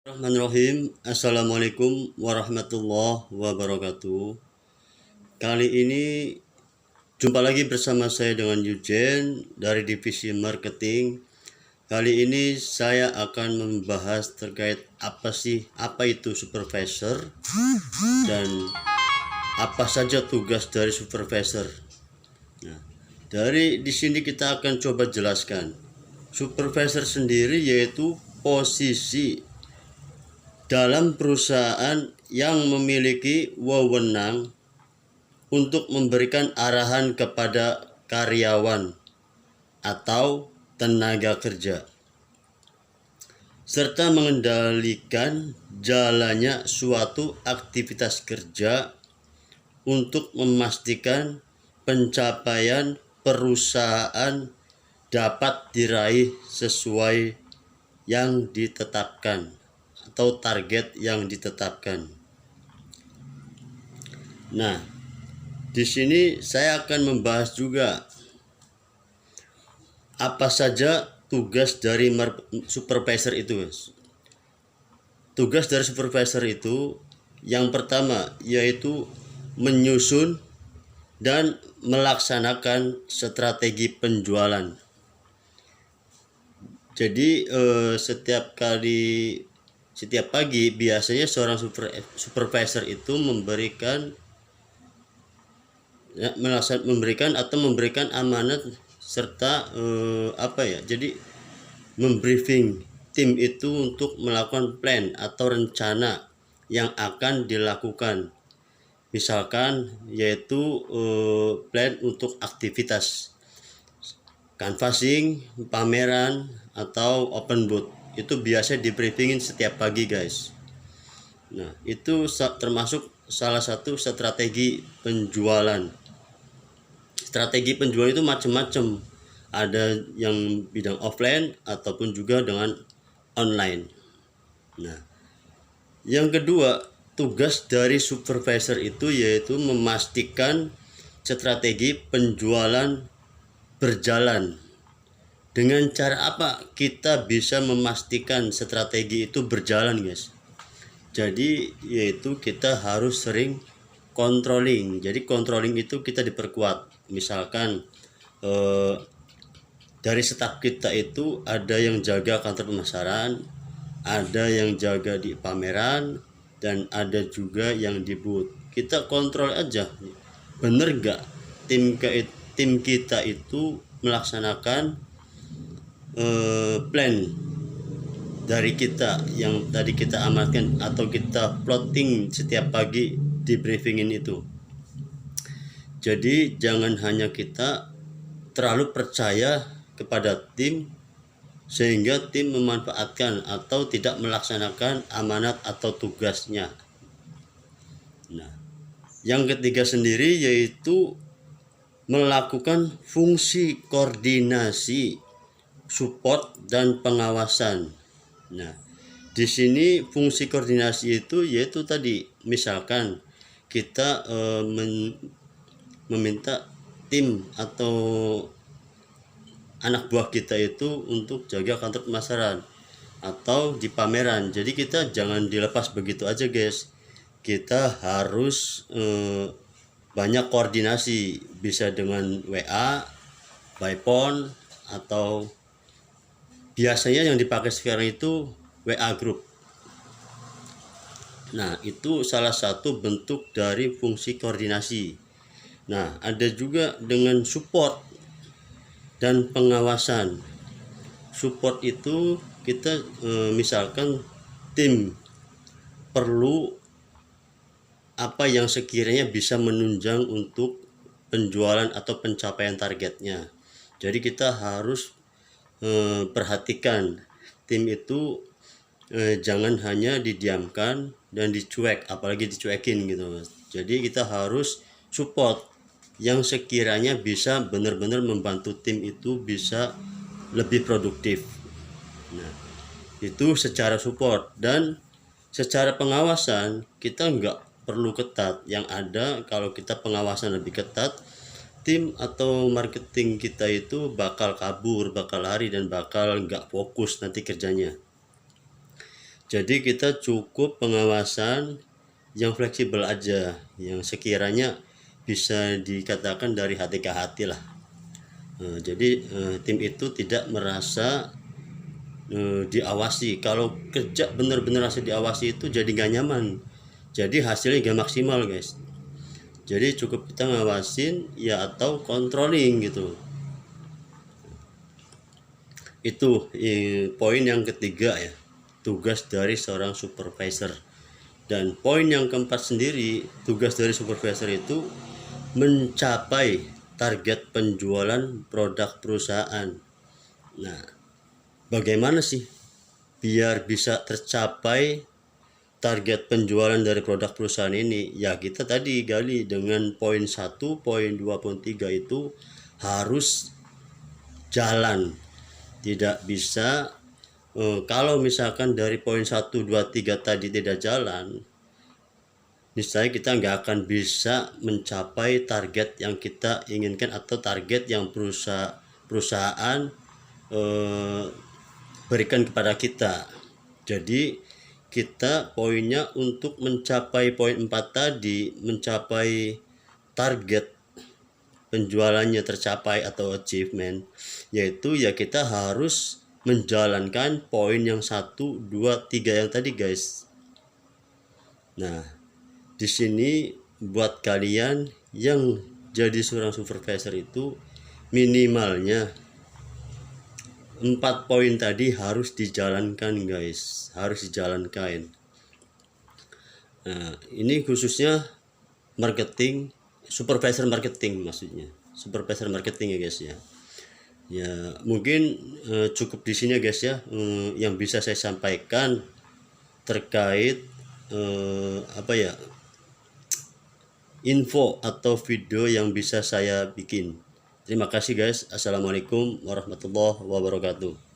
Bismillahirrahmanirrahim. Assalamualaikum warahmatullahi wabarakatuh. Kali ini jumpa lagi bersama saya dengan Yujen dari divisi marketing. Kali ini saya akan membahas terkait apa itu supervisor dan apa saja tugas dari supervisor. Nah, di sini kita akan coba jelaskan. Supervisor sendiri yaitu posisi dalam perusahaan yang memiliki wewenang untuk memberikan arahan kepada karyawan atau tenaga kerja, serta mengendalikan jalannya suatu aktivitas kerja untuk memastikan pencapaian perusahaan dapat diraih sesuai yang ditetapkan atau target yang ditetapkan. Nah, di sini saya akan membahas juga apa saja tugas dari supervisor itu. Tugas dari supervisor itu yang pertama yaitu menyusun dan melaksanakan strategi penjualan. Jadi setiap pagi biasanya seorang supervisor itu memberikan amanat serta jadi membriefing tim itu untuk melakukan plan atau rencana yang akan dilakukan, misalkan yaitu plan untuk aktivitas canvassing, pameran atau open booth. Itu biasa di briefingin setiap pagi, guys. Nah, itu termasuk salah satu strategi penjualan. Strategi penjualan itu macam-macam. Ada yang bidang offline ataupun juga dengan online. Nah, yang kedua, tugas dari supervisor itu yaitu memastikan strategi penjualan berjalan. Dengan cara apa kita bisa memastikan strategi itu berjalan, guys? Jadi yaitu kita harus sering controlling. Jadi controlling itu kita diperkuat. Misalkan dari staf kita itu ada yang jaga kantor pemasaran, ada yang jaga di pameran, dan ada juga yang di booth. Kita kontrol aja, bener gak tim kita itu melaksanakan plan dari kita yang tadi kita amanatkan atau kita plotting setiap pagi di briefingin itu. Jadi jangan hanya kita terlalu percaya kepada tim sehingga tim memanfaatkan atau tidak melaksanakan amanat atau tugasnya. Nah, yang ketiga sendiri yaitu melakukan fungsi koordinasi, support dan pengawasan. Nah, di sini fungsi koordinasi itu yaitu tadi, misalkan kita meminta tim atau anak buah kita itu untuk jaga kantor pemasaran atau di pameran. Jadi kita jangan dilepas begitu aja, guys. Kita harus banyak koordinasi, bisa dengan WA, by phone, atau biasanya yang dipakai sekarang itu WA group. Nah, itu salah satu bentuk dari fungsi koordinasi. Nah, ada juga dengan support dan pengawasan. Support itu kita misalkan tim perlu apa yang sekiranya bisa menunjang untuk penjualan atau pencapaian targetnya. Jadi kita harus perhatikan tim itu jangan hanya didiamkan dan dicuek, apalagi dicuekin gitu. Jadi kita harus support yang sekiranya bisa benar-benar membantu tim itu bisa lebih produktif. Nah, itu secara support. Dan secara pengawasan kita nggak perlu ketat. Yang ada kalau kita pengawasan lebih ketat, tim atau marketing kita itu bakal kabur, bakal lari, dan bakal nggak fokus nanti kerjanya. Jadi kita cukup pengawasan yang fleksibel aja, yang sekiranya bisa dikatakan dari hati ke hati lah. Jadi tim itu tidak merasa diawasi. Kalau kerja benar-benar rasa diawasi itu jadi gak nyaman, jadi hasilnya gak maksimal guys. Jadi cukup kita ngawasin ya atau controlling gitu. Itu poin yang ketiga ya, tugas dari seorang supervisor. Dan poin yang keempat sendiri, tugas dari supervisor itu mencapai target penjualan produk perusahaan. Nah, bagaimana sih biar bisa tercapai target penjualan dari produk perusahaan ini? Ya kita tadi gali dengan poin 1, poin 2, poin 3 itu harus jalan. Tidak bisa kalau misalkan dari poin 1, 2, 3 tadi tidak jalan, misalnya kita nggak akan bisa mencapai target yang kita inginkan atau target yang perusahaan berikan kepada kita. Jadi kita poinnya untuk mencapai poin 4 tadi, mencapai target penjualannya tercapai atau achievement, yaitu ya kita harus menjalankan poin yang 1, 2, 3 yang tadi guys. Nah, di sini buat kalian yang jadi seorang supervisor itu minimalnya 4 poin tadi harus dijalankan guys, harus dijalankan. Nah, ini khususnya marketing, supervisor marketing maksudnya, supervisor marketing ya guys ya. Ya mungkin cukup di sini guys ya, yang bisa saya sampaikan terkait info atau video yang bisa saya bikin. Terima kasih guys. Assalamualaikum warahmatullahi wabarakatuh.